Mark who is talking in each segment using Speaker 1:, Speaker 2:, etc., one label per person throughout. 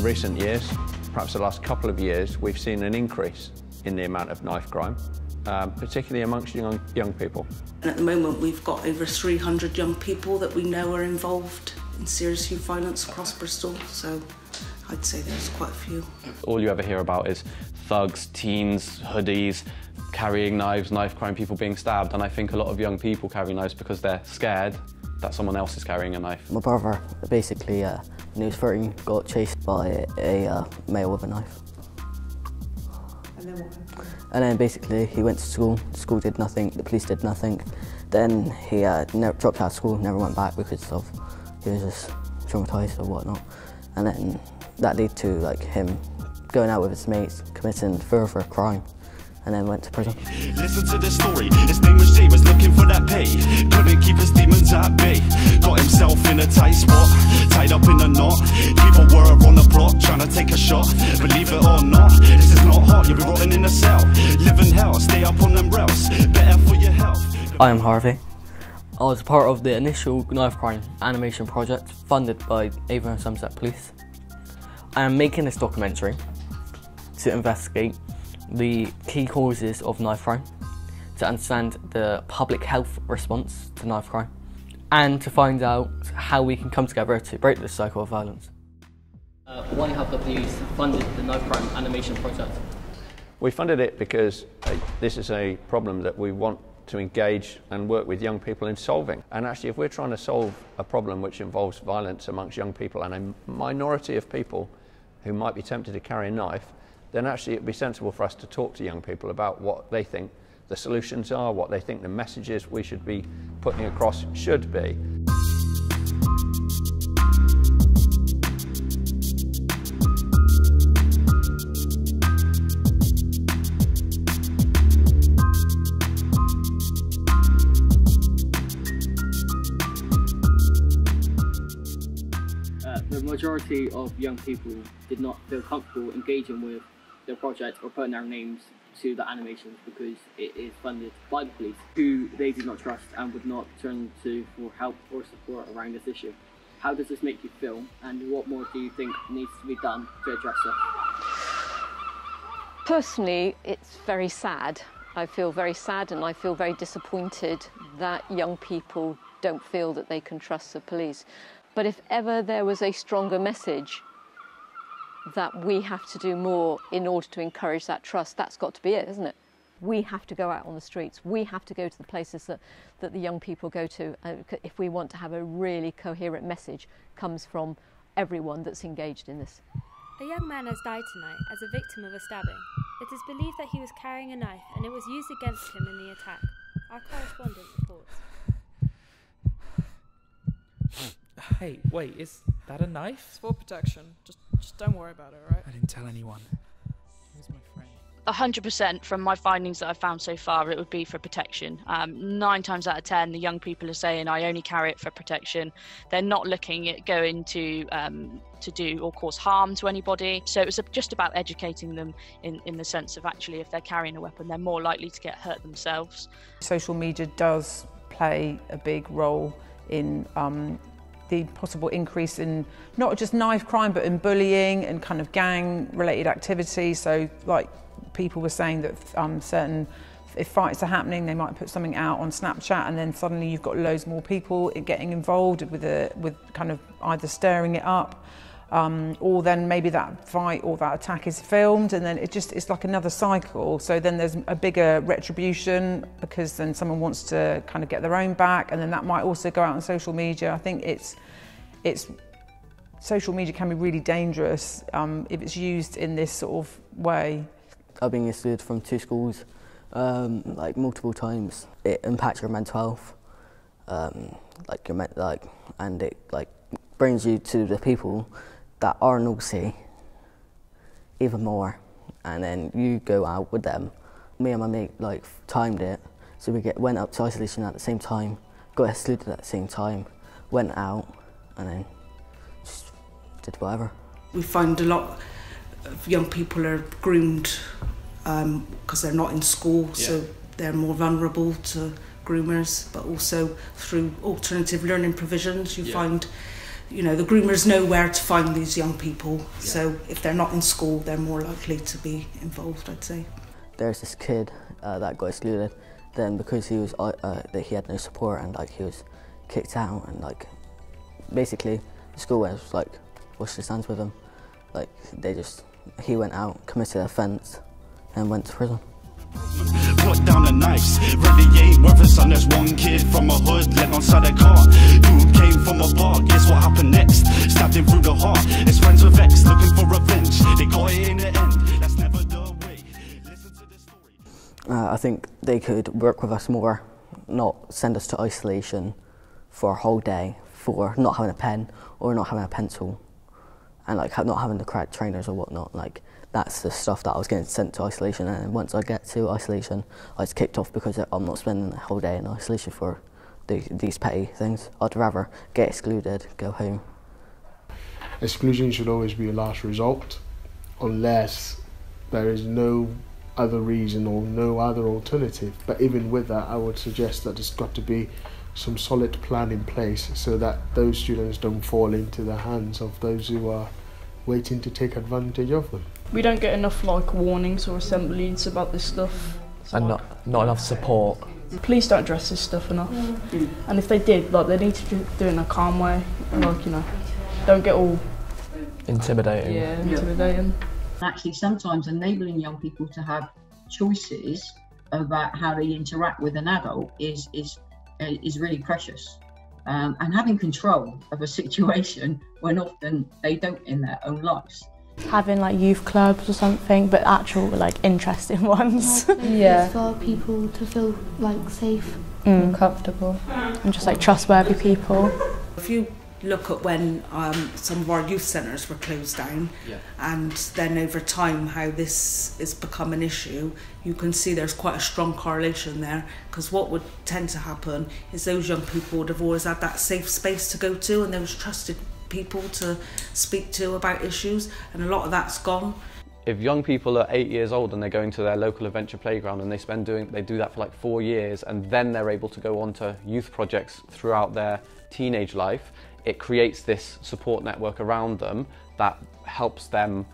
Speaker 1: recent years, perhaps the last couple of years, we've seen an increase in the amount of knife crime, particularly amongst young people.
Speaker 2: And at the moment we've got over 300 young people that we know are involved in serious youth violence across Bristol, so I'd say there's quite a few.
Speaker 3: All you ever hear about is thugs, teens, hoodies, carrying knives, knife crime, people being stabbed, and I think a lot of young people carry knives because they're scared that someone else is carrying a knife.
Speaker 4: My brother, basically, when he was 13, got chased by a male with a knife.
Speaker 2: And then what happened?
Speaker 4: And then basically he went to school, school did nothing, the police did nothing. Then he dropped out of school, never went back because of he was just traumatised or whatnot. And then that led to like him going out with his mates, committing further crime, and then went to prison.
Speaker 5: Listen to the story, his name was Jay, was looking for that pay. Couldn't keep his demons at bay. Got himself in a tight spot, tied up in a knot. People were on the block, trying to take a shot. Believe it or not, this is not hot, you'll be rotting in a cell. Live in hell, stay up on them rails, better for your health.
Speaker 4: I am Harvey. I was part of the initial knife crime animation project funded by Avon and Somerset Police. I am making this documentary to investigate the key causes of knife crime, to understand the public health response to knife crime, and to find out how we can come together to break this cycle of violence. Why have the police funded the knife crime animation project?
Speaker 1: We funded it because this is a problem that we want to engage and work with young people in solving. And actually, if we're trying to solve a problem which involves violence amongst young people and a minority of people who might be tempted to carry a knife, then actually it would be sensible for us to talk to young people about what they think the solutions are, what they think the messages we should be putting across should be.
Speaker 6: The majority of young people did not feel comfortable engaging with the project or putting their names to the animations because it is funded by the police, who they do not trust and would not turn to for help or support around this issue. How does this make you feel, and what more do you think needs to be done to address it?
Speaker 7: Personally, it's very sad. I feel very sad and I feel very disappointed that young people don't feel that they can trust the police. But if ever there was a stronger message that we have to do more in order to encourage that trust, that's got to be it, isn't it? We have to go out on the streets. We have to go to the places that the young people go to if we want to have a really coherent message comes from everyone that's engaged in this.
Speaker 8: A young man has died tonight as a victim of a stabbing. It is believed that he was carrying a knife and it was used against him in the attack. Our correspondent reports.
Speaker 9: Hey, wait, is that a knife?
Speaker 10: It's for protection. Just don't worry about it, all right?
Speaker 9: I didn't tell anyone. Where's my friend?
Speaker 11: 100% from my findings that I've found so far, it would be for protection. 9 times out of 10, the young people are saying, I only carry it for protection. They're not looking at going to do or cause harm to anybody. So it's just about educating them in the sense of actually if they're carrying a weapon, they're more likely to get hurt themselves.
Speaker 10: Social media does play a big role in the possible increase in not just knife crime but in bullying and kind of gang related activity. So like people were saying that if fights are happening, they might put something out on Snapchat and then suddenly you've got loads more people getting involved with kind of either stirring it up or then maybe that fight or that attack is filmed and then it's like another cycle. So then there's a bigger retribution because then someone wants to kind of get their own back and then that might also go out on social media. I think social media can be really dangerous if it's used in this sort of way.
Speaker 4: I've been excluded from 2 schools like multiple times. It impacts your mental health, and it like brings you to the people that are naughty even more, and then you go out with them. Me and my mate like timed it, so we went up to isolation at the same time, got excluded at the same time, went out, and then just did whatever.
Speaker 2: We find a lot of young people are groomed because they're not in school, so they're more vulnerable to groomers, but also through alternative learning provisions you find you know, the groomers know where to find these young people. So if they're not in school, they're more likely to be involved, I'd say.
Speaker 4: There's this kid that got excluded. Then because he was that he had no support and like he was kicked out, and like basically the school was like washed his hands with him. Like he went out, committed an offence, and went to prison.
Speaker 5: Put down the knives, really ain't worth a son. There's one kid from a hood led on side a car. Dude came from a bar, guess what happened next? Stabbed him through the heart. His friends were vexed, looking for revenge. They got it in the end, that's never the way. Listen to the story.
Speaker 4: I think they could work with us more, not send us to isolation for a whole day for not having a pen or not having a pencil, and like not having the correct trainers or whatnot. Like that's the stuff that I was getting sent to isolation, and once I get to isolation, I was kicked off because I'm not spending the whole day in isolation for these petty things. I'd rather get excluded, go home.
Speaker 12: Exclusion should always be a last result, unless there is no other reason or no other alternative. But even with that, I would suggest that there's got to be some solid plan in place so that those students don't fall into the hands of those who are waiting to take advantage of them.
Speaker 13: We don't get enough like warnings or assemblies about this stuff.
Speaker 14: And not enough support.
Speaker 13: Police don't address this stuff enough. And if they did, like they need to do it in a calm way. Like, you know, don't get all
Speaker 14: intimidating.
Speaker 13: Yeah, intimidating.
Speaker 15: Actually, sometimes enabling young people to have choices about how they interact with an adult is really precious. And having control of a situation when often they don't in their own lives.
Speaker 16: Having like youth clubs or something, but actual like interesting ones.
Speaker 17: Yeah. For people to feel like safe
Speaker 16: and comfortable and just like trustworthy people.
Speaker 2: If you look at when some of our youth centres were closed down, and then over time how this has become an issue, you can see there's quite a strong correlation there, because what would tend to happen is those young people would have always had that safe space to go to and those trusted people to speak to about issues, and a lot of that's gone.
Speaker 3: If young people are 8 years old and they're going to their local adventure playground and they do that for like 4 years, and then they're able to go on to youth projects throughout their teenage life, it creates this support network around them that helps them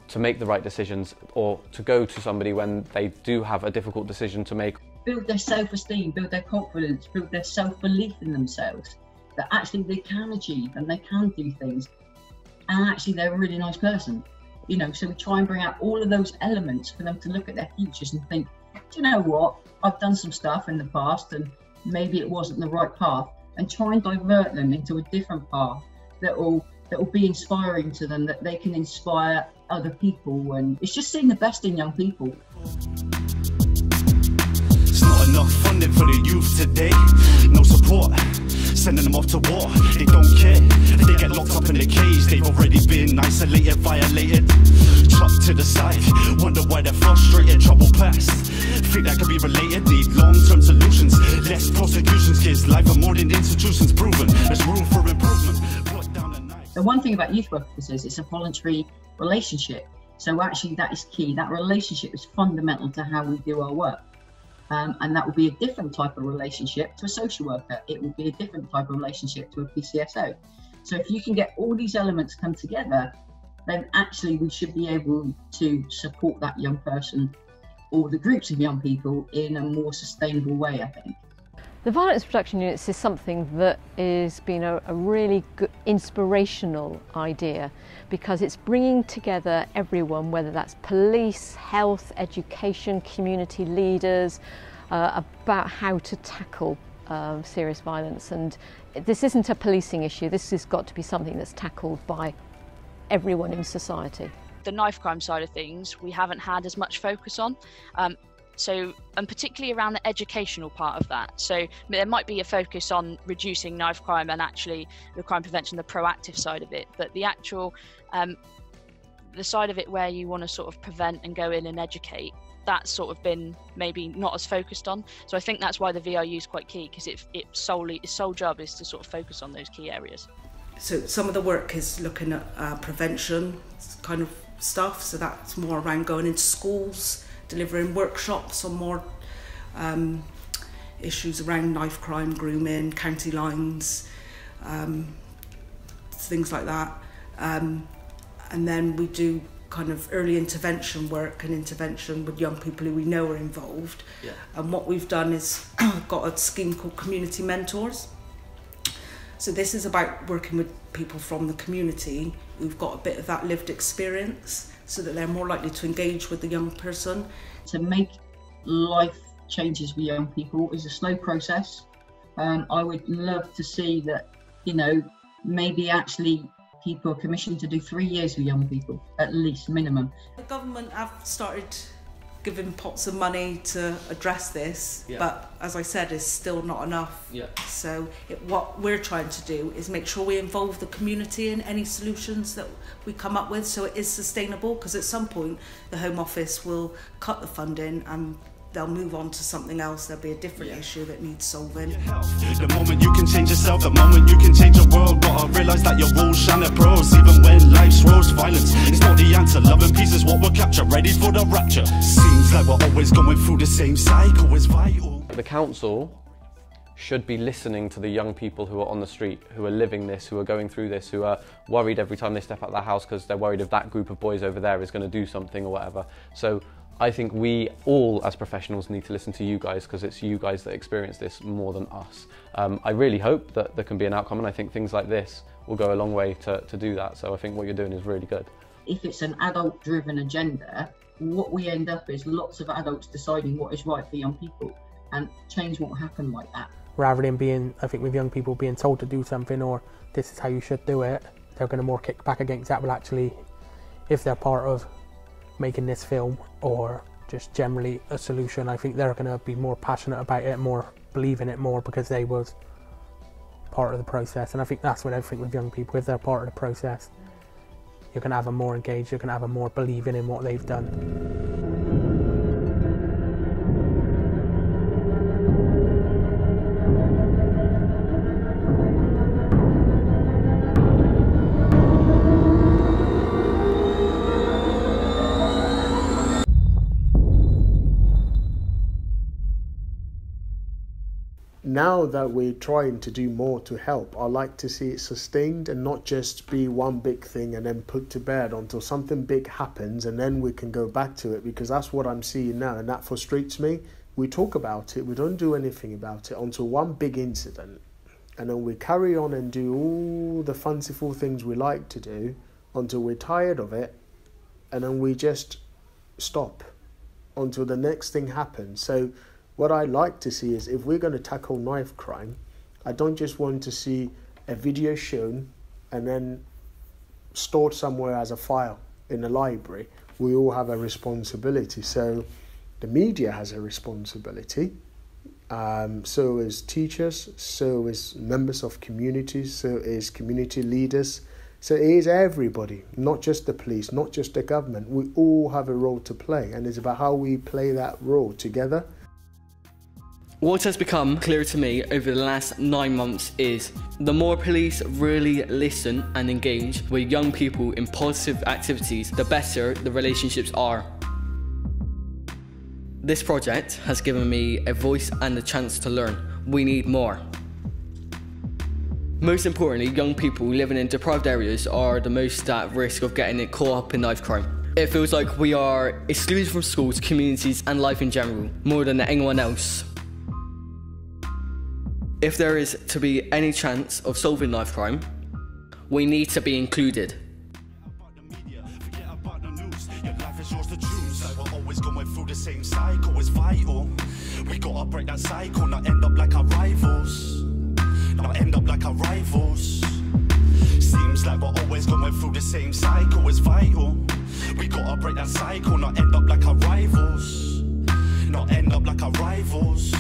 Speaker 3: to make the right decisions, or to go to somebody when they do have a difficult decision to make.
Speaker 15: Build their self-esteem, build their confidence, build their self-belief in themselves, that actually they can achieve and they can do things, and actually they're a really nice person. You know, so we try and bring out all of those elements for them to look at their futures and think, do you know what, I've done some stuff in the past and maybe it wasn't the right path, and try and divert them into a different path that will be inspiring to them, that they can inspire other people. And it's just seeing the best in young people.
Speaker 5: It's not enough funding for the youth today, no support, sending them off to war. They don't care, they get locked up in the cage. They've already been isolated, violated, chucked to the side. Wonder why they're frustrated, trouble past. Think that could be related, need long-term solutions. Less prosecutions, kids life are more than institutions proven. There's room for improvement. Put down the knife.
Speaker 15: The one thing about youth workers is it's a voluntary relationship. So actually that is key. That relationship is fundamental to how we do our work. And that will be a different type of relationship to a social worker. It will be a different type of relationship to a PCSO. So if you can get all these elements come together, then actually we should be able to support that young person or the groups of young people in a more sustainable way, I think.
Speaker 7: The violence reduction units is something that has been a really good, inspirational idea, because it's bringing together everyone, whether that's police, health, education, community leaders, about how to tackle serious violence. And this isn't a policing issue, this has got to be something that's tackled by everyone in society.
Speaker 11: The knife crime side of things, we haven't had as much focus on. And particularly around the educational part of that. So there might be a focus on reducing knife crime and actually the crime prevention, the proactive side of it, but the actual, the side of it where you want to sort of prevent and go in and educate, that's sort of been maybe not as focused on. So I think that's why the VRU is quite key, because its sole job is to sort of focus on those key areas.
Speaker 2: So some of the work is looking at prevention kind of stuff, so that's more around going into schools, delivering workshops on more issues around knife crime, grooming, county lines, things like that. And then we do kind of early intervention work and intervention with young people who we know are involved.
Speaker 18: Yeah.
Speaker 2: And what we've done is got a scheme called Community Mentors. So this is about working with people from the community who've got a bit of that lived experience so that they're more likely to engage with the young person.
Speaker 15: To make life changes with young people is a slow process. I would love to see that, you know, maybe actually people are commissioned to do 3 years with young people, at least, minimum.
Speaker 2: The government have started giving pots of money to address this, but as I said, it's still not enough. So what we're trying to do is make sure we involve the community in any solutions that we come up with so it is sustainable, because at some point the Home Office will cut the funding and they'll move on to something else. There'll be a different issue that needs solving.
Speaker 5: The moment you can change yourself, the moment you can change the world. But I realise that your walls shine at pros. Even when life's roads, violence is not the answer. Love and peace is what we'll capture, ready for the rapture. Seems like we're always going through the same cycle, it's vital.
Speaker 3: The council should be listening to the young people who are on the street, who are living this, who are going through this, who are worried every time they step out of their house because they're worried if that group of boys over there is going to do something or whatever. So I think we all as professionals need to listen to you guys, because it's you guys that experience this more than us. I really hope that there can be an outcome, and I think things like this will go a long way to do that. So I think what you're doing is really good.
Speaker 15: If it's an adult driven agenda, what we end up is lots of adults deciding what is right for young people, and change won't happen like that.
Speaker 19: Rather than being, I think with young people being told to do something or this is how you should do it, they're going to more kick back against that. Well, actually, if they're part of making this film or just generally a solution, I think they're going to be more passionate about it, more believe in it more, because they was part of the process. And I think that's what I think with young people, if they're part of the process, you can have them more engaged, you can have them more believing in what they've done.
Speaker 12: Now that we're trying to do more to help, I like to see it sustained and not just be one big thing and then put to bed until something big happens and then we can go back to it, because that's what I'm seeing now and that frustrates me. We talk about it, we don't do anything about it until one big incident, and then we carry on and do all the fanciful things we like to do until we're tired of it, and then we just stop until the next thing happens. So what I like to see is, if we're going to tackle knife crime, I don't just want to see a video shown and then stored somewhere as a file in a library. We all have a responsibility. So the media has a responsibility. So is teachers, so is members of communities, so is community leaders. So it is everybody, not just the police, not just the government. We all have a role to play, and it's about how we play that role together.
Speaker 4: What has become clear to me over the last 9 months is the more police really listen and engage with young people in positive activities, the better the relationships are. This project has given me a voice and a chance to learn. We need more. Most importantly, young people living in deprived areas are the most at risk of getting caught up in knife crime. It feels like we are excluded from schools, communities and life in general, more than anyone else. If there is to be any chance of solving knife crime, we need to be included.
Speaker 5: The same cycle is vital. We gotta break that cycle, not end up like our rivals. Not end up like our rivals. Seems like we're always going through the same cycle is vital. We gotta break that cycle, not end up like our rivals. Not end up like our rivals.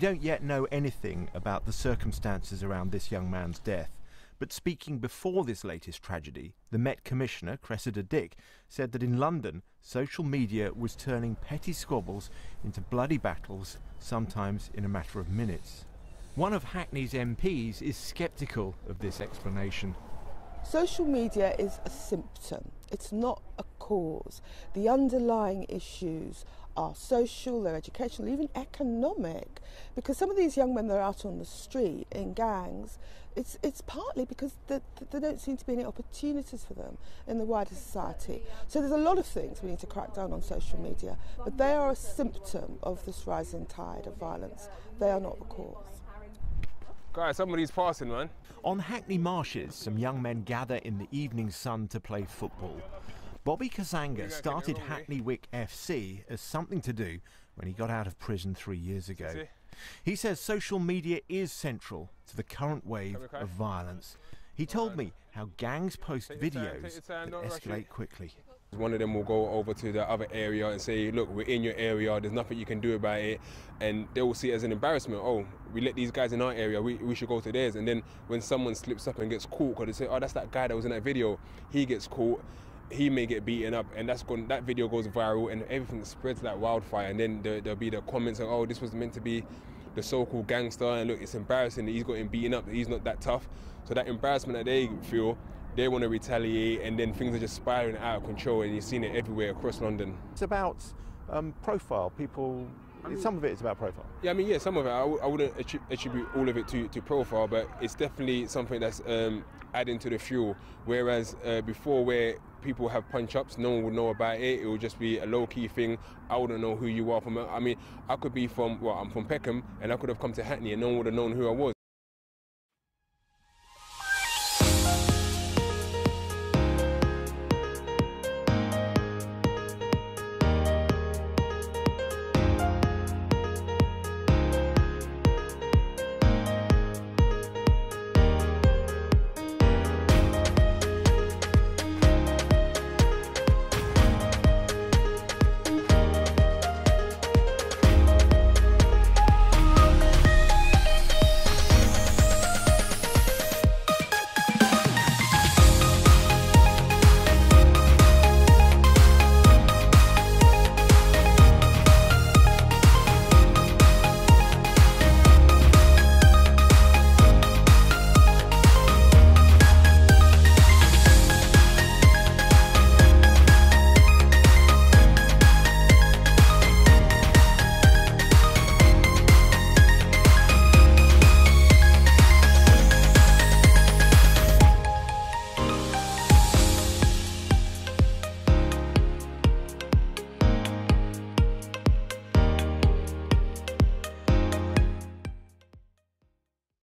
Speaker 18: We don't yet know anything about the circumstances around this young man's death, but speaking before this latest tragedy, the Met Commissioner, Cressida Dick, said that in London, social media was turning petty squabbles into bloody battles, sometimes in a matter of minutes. One of Hackney's MPs is sceptical of this explanation.
Speaker 20: Social media is a symptom, it's not a cause. The underlying issues are social, they're educational, even economic, because some of these young men that are out on the street in gangs, it's partly because there don't seem to be any opportunities for them in the wider society. So there's a lot of things we need to crack down on social media, but they are a symptom of this rising tide of violence. They are not the cause.
Speaker 21: Guys, somebody's passing, man.
Speaker 18: On Hackney Marshes, some young men gather in the evening sun to play football. Bobby Kazanga started Hackney Wick FC as something to do when he got out of prison 3 years ago. He says social media is central to the current wave of violence. He told me how gangs post videos that escalate quickly.
Speaker 21: One of them will go over to the other area and say, look, we're in your area, there's nothing you can do about it, and they will see it as an embarrassment. Oh, we let these guys in our area, we should go to theirs. And then when someone slips up and gets caught, because they say, oh, that's that guy that was in that video, he gets caught, he may get beaten up, and that video goes viral and everything spreads like wildfire. And then there'll be the comments of, oh, this was meant to be the so-called gangster, and look, it's embarrassing that he's got him beaten up, that he's not that tough. So that embarrassment that they feel, they want to retaliate, and then things are just spiraling out of control, and you've seen it everywhere across London.
Speaker 18: It's about profile. People, some of it is about profile.
Speaker 21: Yeah, I mean, yeah, some of it. I wouldn't attribute all of it to profile, but it's definitely something that's adding to the fuel. Whereas before, where people have punch-ups, no one would know about it. It would just be a low-key thing. I wouldn't know who you are from. I mean, I could be from, well, I'm from Peckham, and I could have come to Hackney, and no one would have known who I was.